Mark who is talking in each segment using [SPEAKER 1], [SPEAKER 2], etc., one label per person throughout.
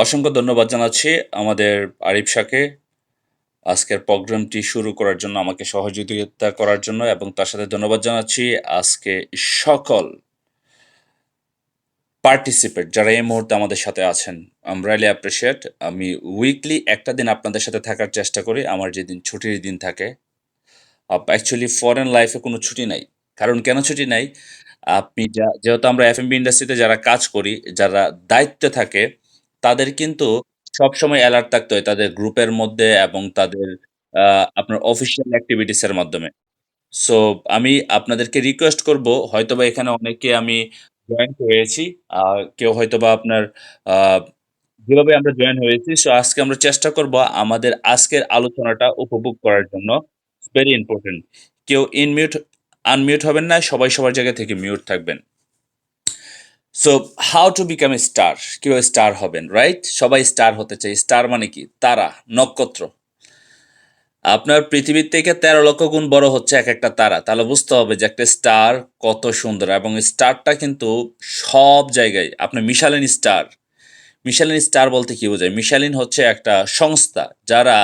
[SPEAKER 1] অসংখ্য ধন্যবাদ জানাচ্ছি আমাদের আরিফ শাহকে আজকের প্রোগ্রামটি শুরু করার জন্য, আমাকে সহযোগিতা করার জন্য, এবং তার সাথে ধন্যবাদ জানাচ্ছি আজকে সকল পার্টিসিপেট যারা এই মুহূর্তে আমাদের সাথে আছেন। I really appreciate. আমি উইকলি একটা দিন আপনাদের সাথে থাকার চেষ্টা করি, আমার যেদিন ছুটির দিন থাকে। অ্যাকচুয়ালি ফরেন লাইফে কোনো ছুটি নাই। কারণ কেন ছুটি নাই? আপনি যেহেতু আমরা এফএমবি ইন্ডাস্ট্রিতে যারা কাজ করি, যারা দায়িত্বে থাকে, তাদের কিন্তু সবসময় অ্যালার্ট থাকতে হয় তাদের গ্রুপের মধ্যে এবং তাদের আপনার অফিসিয়াল অ্যাক্টিভিটিস এর মাধ্যমে। সো আমি আপনাদেরকে রিকোয়েস্ট করব, হয়তোবা এখানে অনেকে আমি জয়েন হয়েছি। কেউ হয়তোবা আপনার আ যেভাবে আমরা জয়েন হয়েছি, সো আজকে আমরা চেষ্টা করব আমাদের আজকের আলোচনাটা উপভোগ করার জন্য। Very important. কেউ আনমিউট হবেন না। সবাই সবার জায়গা থেকে মিউট থাকবেন। So how to become a star? কিভাবে স্টার হবেন, রাইট? সবাই স্টার হতে চায়। স্টার মানে কি? তারা, নক্ষত্র। আপনার পৃথিবীর থেকে ১৩ লক্ষ গুণ বড় হচ্ছে এক একটা তারা। তাহলে বুঝতে হবে যে একটা স্টার কত সুন্দর, এবং স্টারটা কিন্তু সব জায়গায় আপনার মিশালিন স্টার। মিশালিন স্টার বলতে কি বোঝায়? মিশালিন হচ্ছে একটা সংস্থা যারা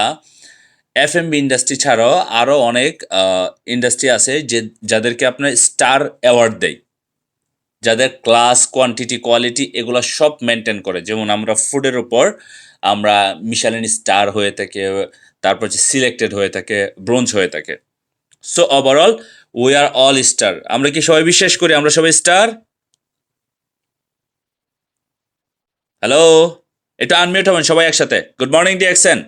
[SPEAKER 1] এফএমবি ইন্ডাস্ট্রি ছাড়াও আরও অনেক ইন্ডাস্ট্রি আছে যাদেরকে আপনার স্টার অ্যাওয়ার্ড দেয়, যাদের ক্লাস, কোয়ান্টিটি, কোয়ালিটি এগুলো সব মেনটেন করে। যেমন আমরা ফুডের উপর আমরা মিশালিন স্টার হয়ে থাকে, তারপর যে সিলেক্টেড হয়ে থাকে, ব্রোঞ্জ হয়ে থাকে। So overall we are all star. আমরা কি সবাই বিশ্বাস করি আমরা সবাই স্টার? হ্যালো, এটা আনমিউট হবেন সবাই একসাথে। Good morning DXN.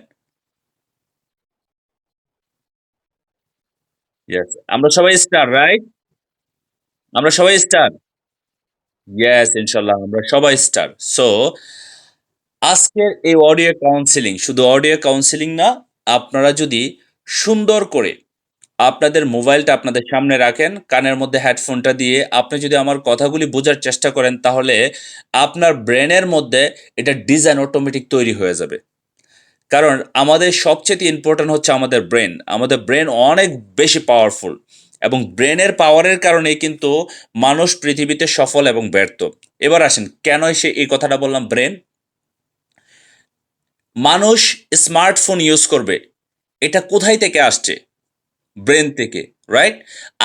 [SPEAKER 1] ইয়েস, আমরা সবাই স্টার, রাইট? আমরা সবাই স্টার। ইয়েস, ইনশাল্লাহ আমরা সবাই স্টার। সো আজকের এই অডিও কাউন্সিলিং শুধু অডিও কাউন্সিলিং না, আপনারা যদি সুন্দর করে আপনাদের মোবাইলটা আপনাদের সামনে রাখেন, কানের মধ্যে হেডফোনটা দিয়ে আপনি যদি আমার কথাগুলি বোঝার চেষ্টা করেন, তাহলে আপনার ব্রেনের মধ্যে এটা ডিজাইন অটোমেটিক তৈরি হয়ে যাবে। কারণ আমাদের সবচেয়ে ইম্পর্ট্যান্ট হচ্ছে আমাদের ব্রেন। আমাদের ব্রেন অনেক বেশি পাওয়ারফুল, এবং ব্রেনের পাওয়ারের কারণেই কিন্তু মানুষ পৃথিবীতে সফল এবং ব্যর্থ। এবার আসেন, কেন সে এই কথাটা বললাম ব্রেন? মানুষ স্মার্টফোন ইউজ করবে, এটা কোথায় থেকে আসছে? ব্রেন থেকে, রাইট?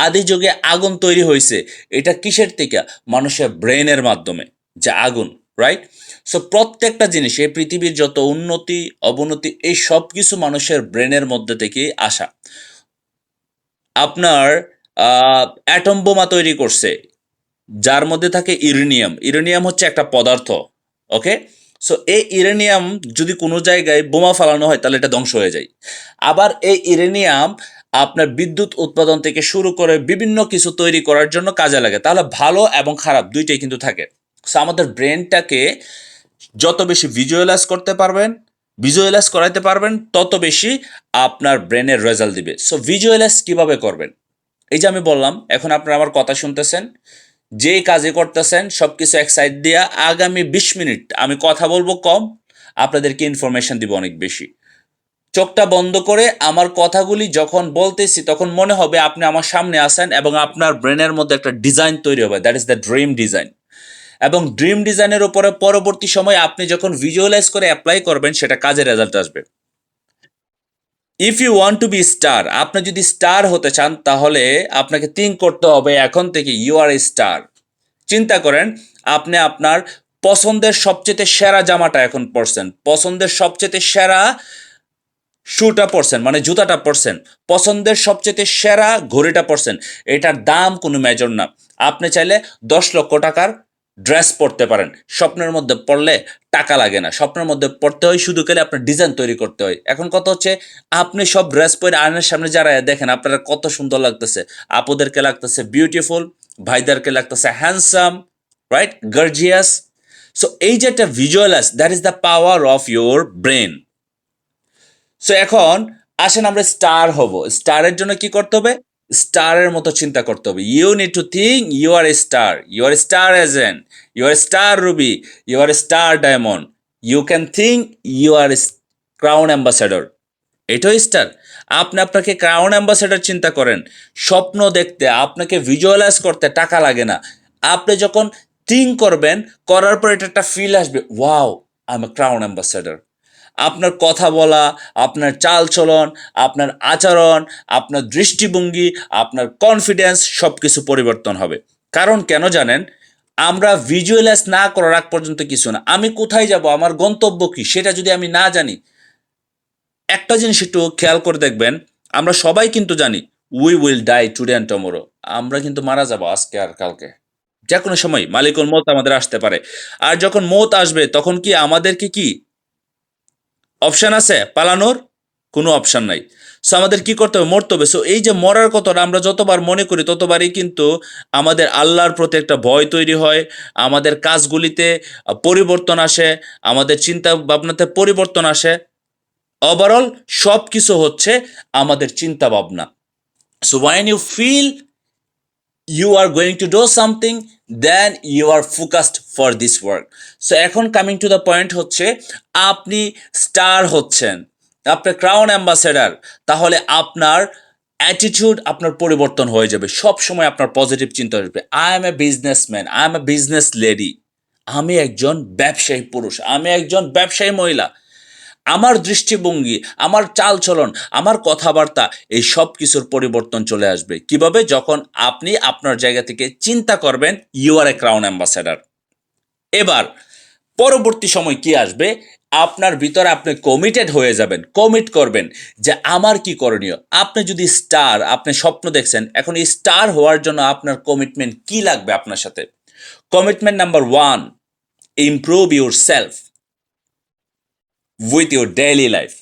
[SPEAKER 1] আদি যুগে আগুন তৈরি হয়েছে, এটা কিসের থেকে? মানুষের ব্রেনের মাধ্যমে, যে আগুন, রাইট? সো প্রত্যেকটা জিনিস, এই পৃথিবীর যত উন্নতি অবনতি, এই সব কিছু মানুষের ব্রেনের মধ্যে থেকেই আসা। আপনার অ্যাটম বোমা তৈরি করছে, যার মধ্যে থাকে ইউরেনিয়াম। ইউরেনিয়াম হচ্ছে একটা পদার্থ, ওকে? সো এই ইউরেনিয়াম যদি কোনো জায়গায় বোমা ফালানো হয়, তাহলে এটা ধ্বংস হয়ে যায়। আবার এই ইউরেনিয়াম আপনার বিদ্যুৎ উৎপাদন থেকে শুরু করে বিভিন্ন কিছু তৈরি করার জন্য কাজে লাগে। তাহলে ভালো এবং খারাপ দুইটাই কিন্তু থাকে। সো আমাদের ব্রেনটাকে যত বেশি ভিজুয়ালাইজ করতে পারবেন, ভিজুয়ালাইজ করাইতে পারবেন, তত বেশি আপনার ব্রেনের রেজাল্ট দিবে। সো ভিজুয়ালাইজ কীভাবে করবেন? এই যে আমি বললাম, এখন আপনারা আমার কথা শুনতেছেন, যেই কাজে করতেছেন সব কিছু এক সাইড দিয়া, আগামী ২০ মিনিট আমি কথা বলবো কম, আপনাদেরকে ইনফরমেশন দিব অনেক বেশি। চোখটা বন্ধ করে আমার কথাগুলি যখন বলতেছি, তখন মনে হবে আপনি আমার সামনে আসেন, এবং আপনার ব্রেনের মধ্যে একটা ডিজাইন তৈরি হবে, that is the dream design. এবং ড্রিম ডিজাইনের উপরে পরবর্তী সময় আপনি যখন ভিজুয়ালাইজ করে অ্যাপ্লাই করবেন, সেটা কাজে রেজাল্ট আসবে। If you want to be star, আপনি যদি স্টার হতে চান, তাহলে আপনাকে থিঙ্ক করতে হবে এখন থেকে ইউ আর এ স্টার। চিন্তা করেন, আপনি আপনার পছন্দের সবচেয়ে সেরা জামাটা এখন পরছেন, পছন্দের সবচেয়ে সেরা শুটা পরছেন, মানে জুতাটা পরছেন, পছন্দের সবচেয়ে সেরা ঘড়িটা পরছেন। এটার দাম কোনো মেজর না। আপনি চাইলে ১০ লক্ষ টাকার ড্রেস পরতে পারেন। স্বপ্নের মধ্যে পড়লে টাকা লাগে না, স্বপ্নের মধ্যে পড়তে হয় শুধু গেলে আপনার ডিজাইন তৈরি করতে হয়। এখন কথা হচ্ছে, আপনি সব ড্রেস পরে আয়নার সামনে যারা দেখেন, আপনারা কত সুন্দর লাগতেছে। আপুদেরকে লাগতেছে বিউটিফুল, ভাইদেরকে লাগতেছে হ্যান্ডসাম, রাইট, গার্জিয়াস। সো এই যে একটা visualise, that is the power of your brain. So এখন আসেন আমরা স্টার হব। স্টারের জন্য কি করতে হবে? স্টারের মতো চিন্তা করতে হবে। You need to think you are a star, you are star agent, you are star ruby, you are star diamond. You can think you are crown ambassador. এটাই স্টার। আপনি আপনাকে ক্রাউন অ্যাম্বাসেডর চিন্তা করেন। স্বপ্ন দেখতে, আপনাকে ভিজুয়ালাইজ করতে টাকা লাগে না। আপনি যখন থিঙ্ক করবেন, করার পর এটা একটা ফিল আসবে, wow, I M A crown ambassador. আপনার কথা বলা, আপনার চালচলন, আপনার আচরণ, আপনার দৃষ্টিভঙ্গি, আপনার কনফিডেন্স সব কিছু পরিবর্তন হবে। কারণ কেন জানেন? আমরা ভিজুয়ালাইজ না করার আগ পর্যন্ত কিছু না। আমি কোথায় যাব, আমার গন্তব্য কী, সেটা যদি আমি না জানি, একটা জিনিস একটু খেয়াল করে দেখবেন, আমরা সবাই কিন্তু জানি we will die today and tomorrow. আমরা কিন্তু মারা যাব আজকে আর কালকে। যে কোনো সময় মালিকুল মউত আমাদের আসতে পারে। আর যখন মউত আসবে তখন কি আমাদেরকে কি অপশন আছে পালানোর? কোনো অপশন নাই। সো আমাদের কি করতে হবে? মরতে হবে। সো এই যে মরার কথাটা আমরা যতবার মনে করি ততবারই কিন্তু আমাদের আল্লাহর প্রতি একটা ভয় তৈরি হয়, আমাদের কাজগুলিতে পরিবর্তন আসে, আমাদের চিন্তা ভাবনাতে পরিবর্তন আসে। ওভারঅল সব কিছু হচ্ছে আমাদের চিন্তা ভাবনা। So when you feel you are going to do something, then you are focused for this work. So এখন কামিং টু দ্য পয়েন্ট হচ্ছে, আপনি স্টার হচ্ছেন, আপনি ক্রাউন অ্যাম্বাসেডার, তাহলে আপনার অ্যাটিটিউড আপনার পরিবর্তন হয়ে যাবে। সব সময় আপনার পজিটিভ চিন্তা আসবে। I M a businessman, I M A business lady, আমি একজন ব্যবসায়ী পুরুষ, আমি একজন ব্যবসায়ী মহিলা। আমার দৃষ্টিভঙ্গি, আমার চালচলন, আমার কথাবার্তা, এই সব কিছুর পরিবর্তন চলে আসবে কিভাবে? যখন আপনি আপনার জায়গা থেকে চিন্তা করবেন you are a crown ambassador. এবার পরবর্তী সময় কি আসবে? আপনার ভিতরে আপনি কমিটেড হয়ে যাবেন, কমিট করবেন যে আমার কি করণীয়। আপনি যদি স্টার, আপনি স্বপ্ন দেখছেন, এখন এই স্টার হওয়ার জন্য আপনার কমিটমেন্ট কি লাগবে আপনার সাথে? Commitment number one, improve your self with your daily life.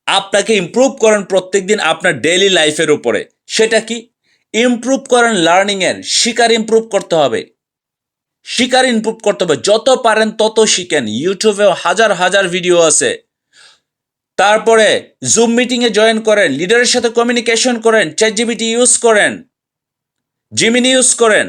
[SPEAKER 1] আপনাকে ইমপ্রুভ করেন প্রত্যেকদিন আপনার ডেইলি লাইফের উপরে। সেটা কি? ইমপ্রুভ করেন লার্নিংয়ের, শিকার ইমপ্রুভ করতে হবে, শিকার ইমপ্রুভ করতে হবে। যত পারেন তত শিখেন। ইউটিউবেও হাজার হাজার ভিডিও আছে। তারপরে জুম মিটিংয়ে জয়েন করেন, লিডারের সাথে কমিউনিকেশন করেন, চ্যাটজিপিটি ইউজ করেন, জিমিনি ইউজ করেন,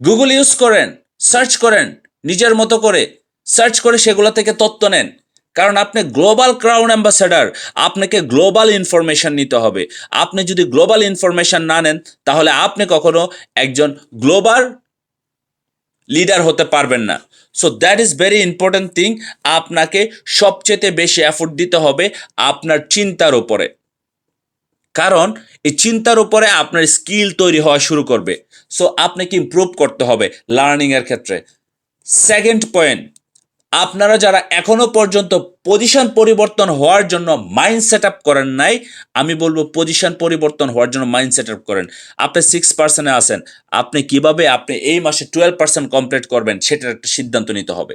[SPEAKER 1] গুগল ইউজ করেন, সার্চ করেন, নিজের মতো করে সার্চ করে সেগুলো থেকে তথ্য নেন। কারণ আপনি গ্লোবাল ক্রাউন অ্যাম্বাসেডার, আপনাকে গ্লোবাল ইনফরমেশন নিতে হবে। আপনি যদি গ্লোবাল ইনফরমেশন না নেন তাহলে আপনি কখনো একজন গ্লোবাল লিডার হতে পারবেন না। So that is very important thing. আপনাকে সবচেয়ে বেশি এফোর্ট দিতে হবে আপনার চিন্তার উপরে। কারণ এই চিন্তার উপরে আপনার স্কিল তৈরি হওয়া শুরু করবে। সো আপনাকে ইমপ্রুভ করতে হবে লার্নিংয়ের ক্ষেত্রে। সেকেন্ড পয়েন্ট, আপনারা যারা এখনো পর্যন্ত পজিশন পরিবর্তন হওয়ার জন্য মাইন্ড সেট আপ করেন নাই, আমি বলবো পজিশন পরিবর্তন হওয়ার জন্য মাইন্ড সেট আপ করেন। আপনি 6% আছেন, আপনি কিভাবে আপনি এই মাসে 12% কমপ্লিট করবেন সেটার একটা সিদ্ধান্ত নিতে হবে।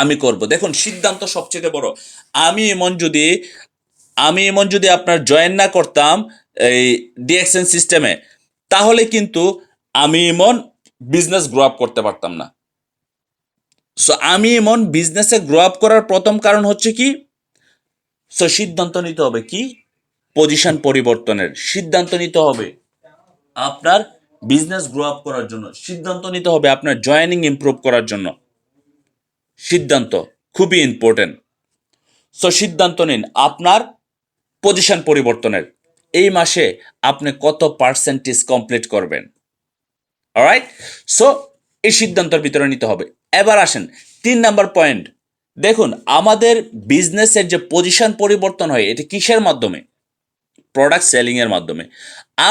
[SPEAKER 1] আমি করব, দেখুন সিদ্ধান্ত সবচেয়ে বড়। আমি এমন যদি আপনার জয়েন না করতাম এই ডিএক্সএন সিস্টেমে, তাহলে কিন্তু আমি এমন বিজনেস গ্রো আপ করতে পারতাম না। সো আমি এমন বিজনেসে গ্রো আপ করার প্রথম কারণ হচ্ছে কি? সো সিদ্ধান্ত নিতে হবে কি? পজিশন পরিবর্তনের সিদ্ধান্ত নিতে হবে আপনার বিজনেস গ্রো আপ করার জন্য, সিদ্ধান্ত নিতে হবে আপনার জয়েনিং ইমপ্রুভ করার জন্য। সিদ্ধান্ত খুবই ইম্পর্টেন্ট। সো সিদ্ধান্ত নিন আপনার পজিশন পরিবর্তনের। এই মাসে আপনি কত পার্সেন্টেজ কমপ্লিট করবেন? অলরাইট। সো এই সিদ্ধান্তের ভিতরে নিতে হবে। এবার আসেন 3 নাম্বার পয়েন্ট। দেখুন আমাদের বিজনেসের যে পজিশন পরিবর্তন হয় এটা কিসের মাধ্যমে? প্রোডাক্ট সেলিংয়ের মাধ্যমে।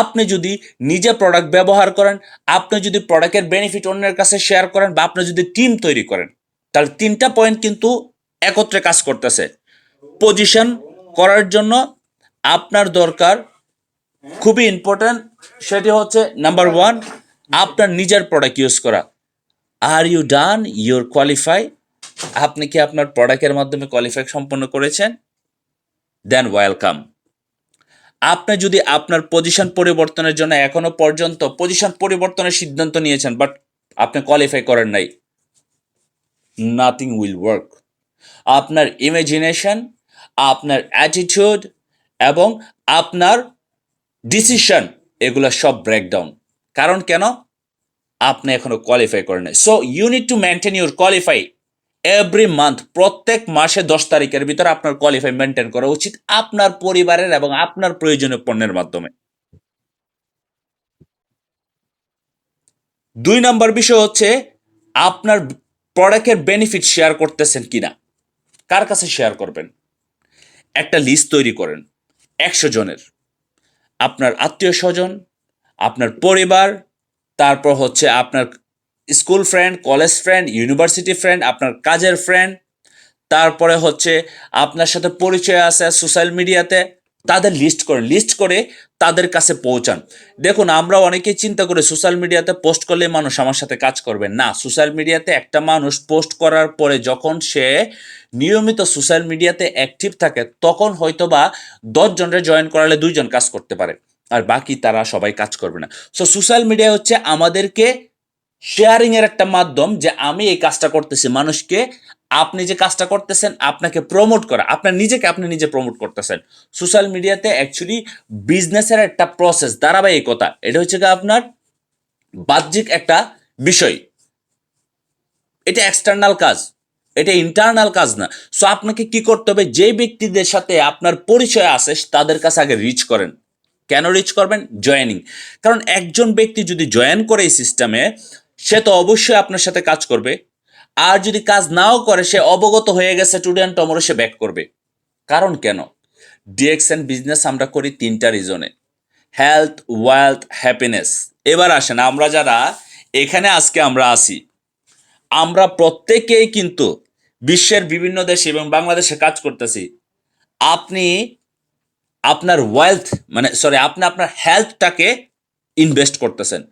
[SPEAKER 1] আপনি যদি নিজে প্রোডাক্ট ব্যবহার করেন, আপনি যদি প্রোডাক্টের বেনিফিট অন্যের কাছে শেয়ার করেন, বা আপনি যদি টিম তৈরি করেন, তাহলে 3টা পয়েন্ট কিন্তু একত্রে কাজ করতেছে। পজিশন করার জন্য আপনার দরকার খুবই ইম্পর্ট্যান্ট, সেটি হচ্ছে নাম্বার ওয়ান, আপনার নিজের প্রোডাক্ট ইউজ করা। Are you done your qualify? আপনি কি আপনার প্রোডাক্টের মাধ্যমে কোয়ালিফাই সম্পন্ন করেছেন? Then welcome. আপনি যদি আপনার পজিশন পরিবর্তনের জন্য এখনো পর্যন্ত পজিশন পরিবর্তনের সিদ্ধান্ত নিয়েছেন বাট আপনি কোয়ালিফাই করেন নাই, নাথিং উইল ওয়ার্ক। আপনার ইমাজিনেশন, আপনার অ্যাটিটিউড এবং আপনার ডিসিশন, এগুলো সব ব্রেকডাউন। কারণ কেন? আপনি এখনো কোয়ালিফাই করেন নাই। So you need to maintain your qualify every month. প্রত্যেক মাসে 10 তারিখের ভিতরে আপনার কোয়ালিফাই মেনটেন করা উচিত আপনার পরিবারের এবং আপনার প্রয়োজনীয় পণ্যের মাধ্যমে। 2 নাম্বার বিষয় হচ্ছে আপনার প্রোডাক্টের বেনিফিট শেয়ার করতেছেন কিনা, কার কাছে শেয়ার করবেন? একটা লিস্ট তৈরি করেন 100 জনের, আপনার আত্মীয় স্বজন, আপনার পরিবার, তারপর হচ্ছে আপনার school friend, college friend, university friend, আপনার কাজের ফ্রেন্ড, তারপরে হচ্ছে আপনার সাথে পরিচয় আছে সোশ্যাল মিডিয়াতে, তাদের লিস্ট করেন, লিস্ট করে তাদের কাছে পৌঁছান। দেখুন, আমরা অনেকেই চিন্তা করি সোশ্যাল মিডিয়াতে পোস্ট করলে মানুষ আমার সাথে কাজ করবে না। সোশ্যাল মিডিয়াতে একটা মানুষ পোস্ট করার পরে যখন সে নিয়মিত সোশ্যাল মিডিয়াতে অ্যাক্টিভ থাকে, তখন হয়তো বা 10 জনের জয়েন করালে 2 জন কাজ করতে পারে, আর বাকি তারা সবাই কাজ করবে না। সো সোশ্যাল মিডিয়া হচ্ছে আমাদেরকে শেয়ারিং এর একটা মাধ্যম, যে আমি এই কাজটা করতেছি, মানুষকে আপনি যে কাজটা করতেছেন আপনাকে প্রমোট করা, আপনার নিজেকে আপনি নিজে প্রমোট করতেছেন। সোশ্যাল মিডিয়াতে অ্যাকচুয়ালি বিজনেসের একটা প্রসেস, ধারাবাহিকতা, এটা হচ্ছে গিয়ে আপনার বাহ্যিক একটা বিষয়, এটা এক্সটার্নাল কাজ, এটা ইন্টারনাল কাজ না। সো আপনাকে কি করতে হবে, যে ব্যক্তিদের সাথে আপনার পরিচয় আছে তাদের কাছে আগে রিচ করেন। কেন রিচ করবেন? জয়েনিং। কারণ একজন ব্যক্তি যদি জয়েন করে এই সিস্টেমে, সে তো অবশ্যই আপনার সাথে কাজ করবে, আর যদি কাজ নাও করে, সে অবগত হয়ে গেছে স্টুডেন্ট টমোরো, সে ব্যাক করবে। কারণ কেন? ডিএক্সএন বিজনেস আমরা করি 3টা রিজনে: হেলথ, ওয়েলথ, হ্যাপিনেস। এবার আসেন, আমরা যারা এখানে আজকে আমরা আসি, আমরা প্রত্যেকেই কিন্তু বিশ্বের বিভিন্ন দেশে এবং বাংলাদেশে কাজ করতেছি। আপনি আপনার ওয়েলথ, মানে সরি, আপনি আপনার হেলথটাকে ইনভেস্ট করতেছেন।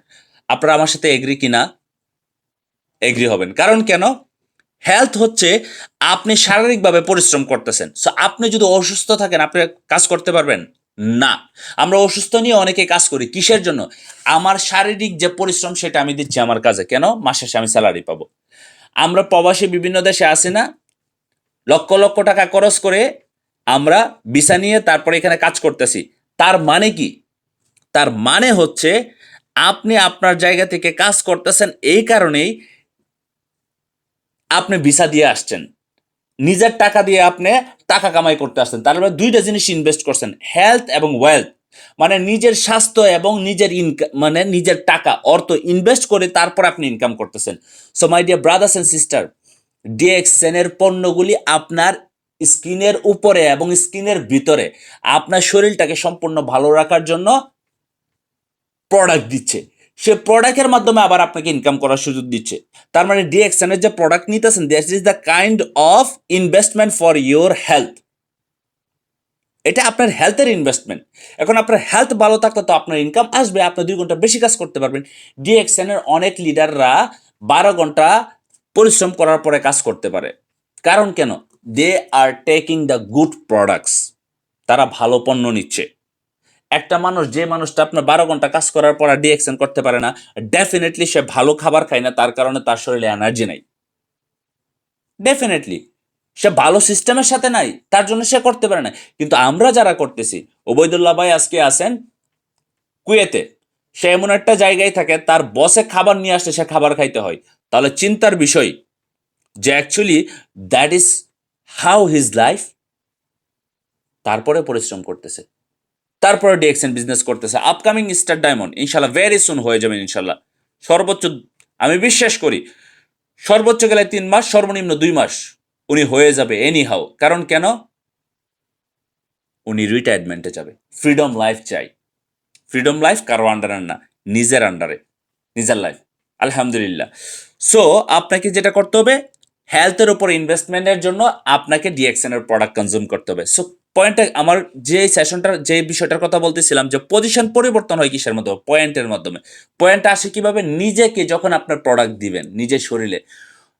[SPEAKER 1] আপনারা আমার সাথে এগ্রি কিনা? এগ্রি হবেন। কারণ কেন? হেলথ হচ্ছে আপনি শারীরিকভাবে পরিশ্রম করতেছেন। সো আপনি যদি অসুস্থ থাকেন, আপনি কাজ করতে পারবেন না। আমরা অসুস্থ নিয়ে অনেকে কাজ করি, কিসের জন্য? আমার শারীরিক যে পরিশ্রম সেটা আমি দিচ্ছি আমার কাজে, কেন? মাসে শেষে আমি স্যালারি পাবো। আমরা প্রবাসী বিভিন্ন দেশে আসি না, লক্ষ লক্ষ টাকা খরচ করে আমরা ভিসা নিয়ে তারপরে এখানে কাজ করতেছি। তার মানে কি? তার মানে হচ্ছে আপনি আপনার জায়গা থেকে কাজ করতেছেন, এই কারণেই আপনি ভিসা দিয়ে আসছেন, নিজের টাকা দিয়ে আপনি টাকা কামাই করতে আসছেন। তার মানে 2টা জিনিস ইনভেস্ট করছেন, হেলথ এবং ওয়েলথ। মানে নিজের স্বাস্থ্য এবং নিজের ইনকাম, মানে নিজের টাকা, অর্থ ইনভেস্ট করে তারপর আপনি ইনকাম করতেছেন। So my dear brothers and sister, ডিএক্সএনের পণ্যগুলি আপনার স্কিনের উপরে এবং স্কিনের ভিতরে আপনার শরীরটাকে সম্পূর্ণ ভালো রাখার জন্য প্রোডাক্ট দিচ্ছে। সে প্রোডাক্টের মাধ্যমে আবার আপনাকে ইনকাম করার সুযোগ দিচ্ছে। তার মানে ডিএক্সএনের যে প্রোডাক্ট নিতেছেন, that is the kind of investment for your health. এটা আপনার হেলথের ইনভেস্টমেন্ট। এখন আপনার হেলথ ভালো থাকলে তো আপনার ইনকাম আসবে, আপনি 2 ঘন্টা বেশি কাজ করতে পারবেন। ডিএক্সএনের অনেক লিডাররা 12 ঘন্টা পরিশ্রম করার পরে কাজ করতে পারে। কারণ কেন? They are taking the good products, তারা ভালো পণ্য নিচ্ছে। একটা মানুষ, যে মানুষটা আপনার 12 ঘন্টা কাজ করার পর আর ডিএক্সএন করতে পারে না, ডেফিনেটলি সে ভালো খাবার খায় না, তার কারণে তার শরীরে এনার্জি নাই। ডেফিনেটলি সে ভালো সিস্টেমের সাথে নাই, তার জন্য সে করতে পারে না। কিন্তু আমরা যারা করতেছি, ওবায়দুল্লাহ ভাই আজকে আছেন কুয়েতে, সে এমন একটা জায়গায় থাকে, তার বসে খাবার নিয়ে আসলে সে খাবার খাইতে হয়। তাহলে চিন্তার বিষয় যে actually that is how his life. তারপরে পরিশ্রম করতেছে, তারপরে ডিএক্সএন বিজনেস করতেছে। আপকামিং স্টার ডায়মন্ড ইনশাল্লাহ ভেরি সুন হয়ে যাবেন ইনশাল্লাহ। সর্বোচ্চ, আমি বিশ্বাস করি সর্বোচ্চ গেলে 3 মাস, সর্বনিম্ন 2 মাস উনি হয়ে যাবে এনি হাউ। কারণ কেন? উনি রিটায়ারমেন্টে যাবে, ফ্রিডম লাইফ চাই। ফ্রিডম লাইফ কারো আন্ডারে না, নিজের আন্ডারে, নিজের লাইফ। আলহামদুলিল্লাহ। সো আপনাকে যেটা করতে হবে, হেলথের উপর ইনভেস্টমেন্টের জন্য আপনাকে ডিএক্সএন এর প্রোডাক্ট কনজিউম করতে হবে। সো পয়েন্টটা, আমার যে সেশনটার যে বিষয়টার কথা বলতেছিলাম, যে পজিশন পরিবর্তন হয় কিসের মাধ্যমে? পয়েন্টের মাধ্যমে। পয়েন্টটা আসে কিভাবে? নিজেকে যখন আপনার প্রোডাক্ট দিবেন নিজের শরীরে।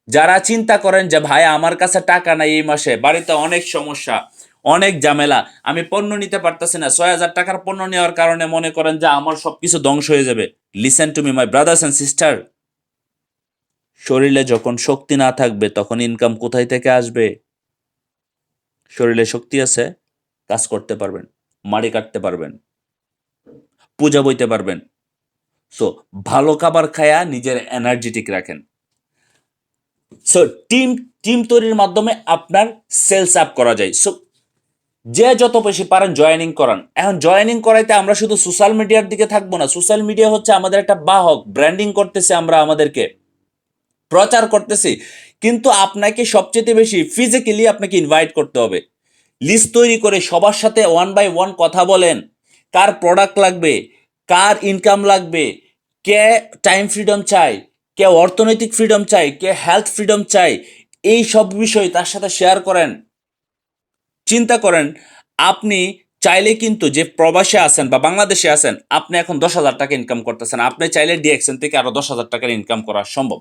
[SPEAKER 1] যারা চিন্তা করেন যে ভাই আমার কাছে টাকা নাই, এই মাসে বাড়িতে অনেক সমস্যা, অনেক ঝামেলা, আমি পণ্য নিতে পারতেছি না, 6,000 টাকার পণ্য নেওয়ার কারণে মনে করেন যে আমার সবকিছু ধ্বংস হয়ে যাবে। Listen to me my brothers and sister, শরীরে যখন শক্তি না থাকবে তখন ইনকাম কোথায় থেকে আসবে? শরীরে শক্তি আছে, কাজ করতে পারবেন, মাড়ি কাটতে পারবেন, পূজা বইতে পারবেন। সো ভালো খাবার খায়া নিজের এনার্জেটিক রাখেন। সো টিম টিম তৈরির মাধ্যমে আপনার সেলস আপ করা যায়। সো যে যত বেশি পারেন জয়েনিং করান। এখন জয়েনিং করাইতে আমরা শুধু সোশ্যাল মিডিয়ার দিকে থাকবো না। সোশ্যাল মিডিয়া হচ্ছে আমাদের একটা বাহক, ব্র্যান্ডিং করতেছে আমরা আমাদেরকে। প্রচার করতেছি, কিন্তু আপনাকে সবচেয়ে বেশি ফিজিক্যালি আপনাকে ইনভাইট করতে হবে। লিস্ট তৈরি করে সবার সাথে ওয়ান বাই ওয়ান কথা বলেন, কার প্রোডাক্ট লাগবে, কার ইনকাম লাগবে, কে টাইম ফ্রিডম চায়, কে অর্থনৈতিক ফ্রিডম চায়, কে হেলথ ফ্রিডম চায়, এই সব বিষয় তার সাথে শেয়ার করেন। চিন্তা করেন, আপনি চাইলে কিন্তু যে প্রবাসে আছেন বা বাংলাদেশে আছেন, আপনি এখন 10,000 টাকা ইনকাম করতেছেন, আপনি চাইলে ডিএক্সএন থেকে আরো 10,000 টাকার ইনকাম করা সম্ভব।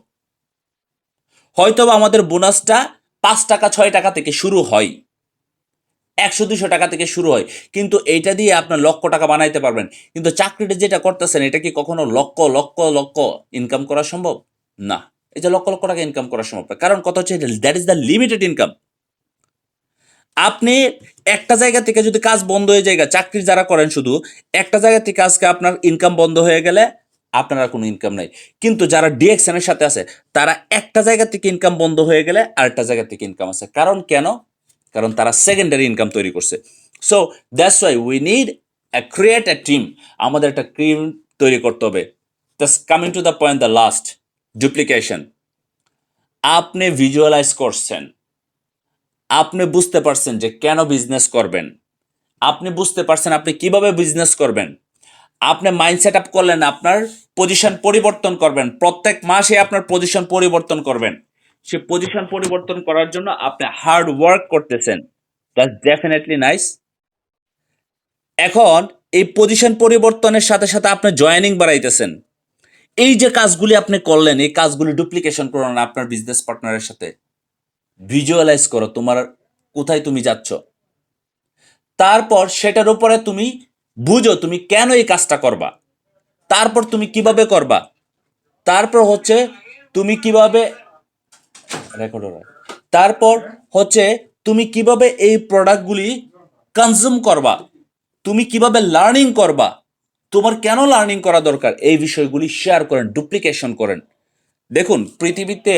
[SPEAKER 1] হয়তোবা আমাদের বোনাসটা 5 টাকা 6 টাকা থেকে শুরু হয়, 100-200 টাকা থেকে শুরু হয়, কিন্তু এইটা দিয়ে আপনার লক্ষ টাকা বানাইতে পারবেন। কিন্তু চাকরিটা যেটা করতেছেন, এটা কি কখনো লক্ষ লক্ষ লক্ষ ইনকাম করা সম্ভব? না। এই যে লক্ষ লক্ষ টাকা ইনকাম করা সম্ভব না, কারণ কথা হচ্ছে that is the limited income. আপনি একটা জায়গা থেকে যদি কাজ বন্ধ হয়ে যায়, চাকরি যারা করেন শুধু একটা জায়গা থেকে আজকে আপনার ইনকাম বন্ধ হয়ে গেলে আপনার আর কোনো ইনকাম নাই। কিন্তু যারা ডিএক্সএন এর সাথে আছে, তারা একটা জায়গা থেকে ইনকাম বন্ধ হয়ে গেলে আরেকটা জায়গা থেকে ইনকাম আছে। কারণ কেন? কারণ তারা সেকেন্ডারি ইনকাম তৈরি করছে। So that's why we need create a team. আমাদের একটা টিম তৈরি করতে হবে। Just coming to the point, the last, duplication. আপনি ভিজুয়ালাইজ করছেন, আপনি বুঝতে পারছেন যে কেন বিজনেস করবেন, আপনি বুঝতে পারছেন আপনি কিভাবে বিজনেস করবেন, আপনি মাইন্ড সেট আপ করলেন, আপনার পজিশন পরিবর্তন করবেন, প্রত্যেক মাসে আপনার পজিশন পরিবর্তন করবেন। সে পজিশন পরিবর্তন করার জন্য আপনি হার্ড ওয়ার্ক করতেছেন, দ্যাটস ডেফিনেটলি নাইস। এখন এই পজিশন পরিবর্তনের সাথে সাথে আপনি জয়েনিং বাড়াইতেছেন। এই যে কাজগুলি আপনি করলেন, এই কাজগুলি ডুপ্লিকেশন করুন আপনার বিজনেস পার্টনারের সাথে। ভিজুয়ালাইজ করো তোমার কোথায় তুমি যাচ্ছ, তারপর সেটার উপরে তুমি বুঝো তুমি কেন এই কাজটা করবা, তারপর তুমি কিভাবে করবা, তারপর হচ্ছে তুমি কিভাবে রেকর্ড হয়, তারপর হচ্ছে তুমি কিভাবে এই প্রোডাক্টগুলি কনজিউম করবা, তুমি কিভাবে লার্নিং করবা, তোমার কেন লার্নিং করা দরকার, এই বিষয়গুলি শেয়ার করেন, ডুপ্লিকেশন করেন। দেখুন, পৃথিবীতে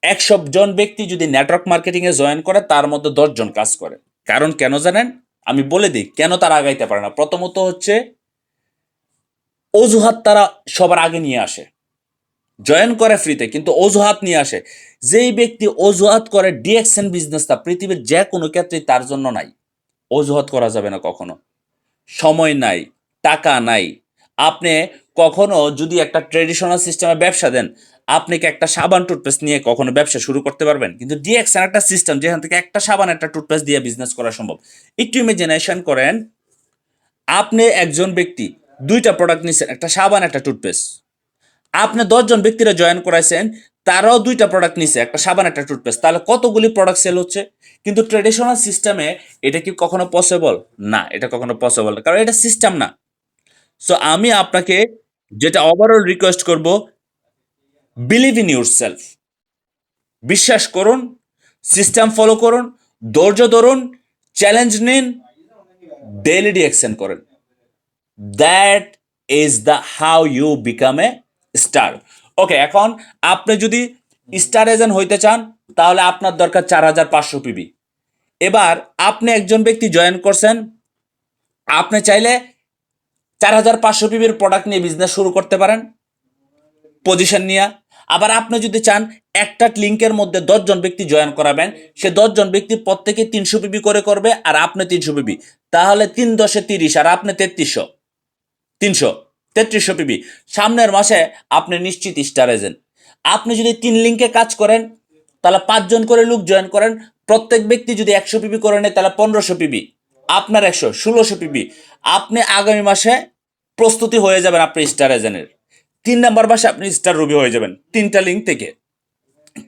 [SPEAKER 1] 100 জন ব্যক্তি যদি নেটওয়ার্ক মার্কেটিংয়ে জয়েন করে, তার মধ্যে 10 জন কাজ করে। কারণ কেন জানেন? আমি বলে দিই কেন তারা আগাইতে পারে না। প্রথমত হচ্ছে অজুহাত তারা সবার আগে নিয়ে আসে, জয়েন করে ফ্রিতে কিন্তু অজুহাত নিয়ে আসে। যেই ব্যক্তি অজুহাত করে, ডিএক্সএন বিজনেসটা পৃথিবীর যে কোনো ক্ষেত্রেই তার জন্য নাই। অজুহাত করা যাবে না কখনো। সময় নাই, টাকা নাই। আপনি কখনো যদি একটা ট্রেডিশনাল সিস্টেমে ব্যবসা দেন, আপনি কি একটা সাবান টুথপেস্ট নিয়ে কখনো ব্যবসা শুরু করতে পারবেন? কিন্তু ডিএক্সএন একটা সিস্টেম যেখান থেকে একটা সাবান একটা টুথপেস্ট দিয়ে বিজনেস করা সম্ভব। একটু ইমাজিনেশন করেন, আপনি একজন ব্যক্তি 2টা প্রোডাক্ট নিচ্ছেন, একটা সাবান একটা টুথপেস্ট। আপনি 10 জন ব্যক্তিরা জয়েন করাইছেন, তারাও 2টা প্রোডাক্ট নিছে, একটা সাবান একটা টুথপেস্ট। তাহলে কতগুলি প্রোডাক্ট সেল হচ্ছে? কিন্তু ট্রেডিশনাল সিস্টেমে এটা কি কখনো পসিবল? না, এটা কখনো পসিবল না, কারণ এটা সিস্টেম না। সো আমি আপনাকে যেটা ওভারঅল রিকোয়েস্ট করব, বিলিভ ইন ইউর সেলফ। বিশ্বাস করুন, সিস্টেম ফলো করুন, ধৈর্য ধরুন, চ্যালেঞ্জ নিন, ডেইলি ডিএকশন করেন। That is the how you become a star. Okay, এখন আপনি যদি স্টার এজেন্ট হইতে চান, তাহলে আপনার দরকার 4,500 পিবি। এবার আপনি একজন ব্যক্তি জয়েন করছেন, আপনি চাইলে 4,500 পিবির প্রোডাক্ট নিয়ে বিজনেস শুরু করতে পারেন, পজিশন নিয়ে। আবার আপনি যদি চান একটা লিঙ্কের মধ্যে 10 জন ব্যক্তি জয়েন করাবেন, সে 10 জন ব্যক্তি প্রত্যেকে 300 পিবি করে করবে, আর আপনি 300 পিবি, তাহলে 3×10=30, আর আপনি 3300, 3300 পিবি। সামনের মাসে আপনি নিশ্চিত স্টার এজেন্ট। আপনি যদি 3 লিঙ্কে কাজ করেন, তাহলে 5 জন করে লোক জয়েন করেন, প্রত্যেক ব্যক্তি যদি 100 পিবি করে নেয়, তাহলে 1500 পিবি, আপনার 100 1600 পিবি। আপনি আগামী মাসে প্রস্তুতি হয়ে যাবেন আপনি স্টার এজেন্টের। 3 নম্বর মাসে আপনি স্টার রুবি হয়ে যাবেন 3টা লিঙ্ক থেকে।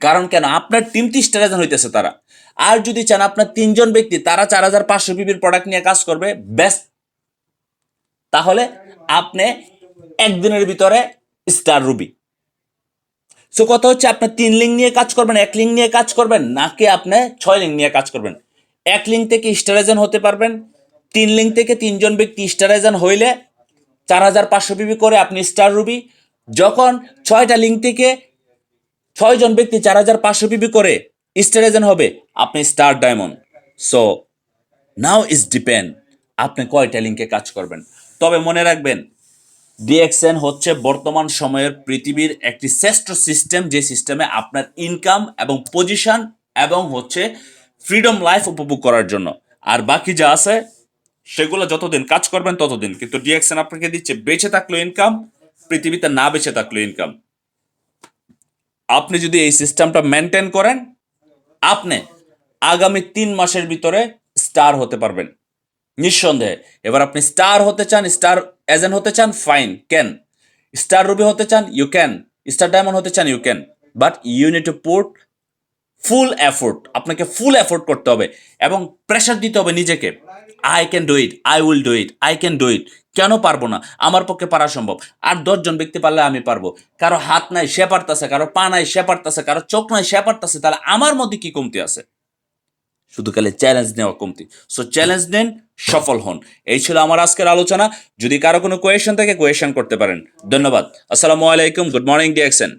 [SPEAKER 1] কারণ কেন? আপনার টিমটি স্টার এজেন্ট হইতেছে তারা। আর যদি চান আপনার 3 জন ব্যক্তি তারা 4,500 পিবির প্রোডাক্ট নিয়ে কাজ করবে, বেস্ট, তাহলে আপনি একদিনের ভিতরে স্টার রুবি। সো কথা হচ্ছে, আপনি 3 লিঙ্ক নিয়ে কাজ করবেন, 1 লিঙ্ক নিয়ে কাজ করবেন, নাকি আপনি 6 লিঙ্ক নিয়ে কাজ করবেন। 1 লিঙ্ক থেকে স্টার এজেন্ট হতে পারবেন, 3 লিঙ্ক থেকে 3 জন ব্যক্তি স্টার এজেন্ট হইলে 4,500 পিবি করে আপনি স্টার রুবি। যখন 6টা লিঙ্ক থেকে 6 জন ব্যক্তি 4,500 পিবি করে স্টার এজেন্ট হবে, আপনি star diamond. So now is depend আপনি কয়টা লিঙ্কে কাজ করবেন। তবে মনে রাখবেন, ডিএক্সএন হচ্ছে বর্তমান সময়ের পৃথিবীর একটি শ্রেষ্ঠ সিস্টেম, যে সিস্টেমে আপনার ইনকাম এবং পজিশন এবং হচ্ছে ফ্রিডম লাইফ উপভোগ করার জন্য। আর বাকি যা আছে সেগুলো যতদিন কাজ করবেন ততদিন, কিন্তু ডিএক্সএন আপনাকে দিচ্ছে বেঁচে থাকলেও ইনকাম, পৃথিবীতে না বেঁচে থাকলেও ইনকাম। আপনি যদি এই সিস্টেমটা মেনটেন করেন, আপনি আগামী 3 মাসের ভিতরে স্টার হতে পারবেন নিঃসন্দেহে। এবার আপনি স্টার হতে চান, স্টার এজেন্ট হতে চান, ফাইন, ক্যান। স্টার রুবি হতে চান, ইউ ক্যান। স্টার ডায়মন্ড হতে চান, you can. But you need to put full effort. আপনাকে ফুল এফোর্ট করতে হবে এবং প্রেশার দিতে হবে নিজেকে। I can do it, I will do it, I can do it. কেন পারবো না? আমার পক্ষে পারা সম্ভব। আর 10জন ব্যক্তি পারলে আমি পারবো। কারো হাত নাই সে পারতাছে, কারো পা নাই সে পারতাছে, কারো চোখ নাই সে পারতাছে, তাহলে আমার মধ্যে কি কমতি আছে? শুধু খালি চ্যালেঞ্জ নেওয়া কমতি। সো চ্যালেঞ্জ নেন, সফল হন। এই ছিল আমার আজকের আলোচনা। যদি কারো কোনো কোয়েশন থাকে কোয়েশন করতে পারেন। ধন্যবাদ। আসসালামু আলাইকুম। Good morning DXN.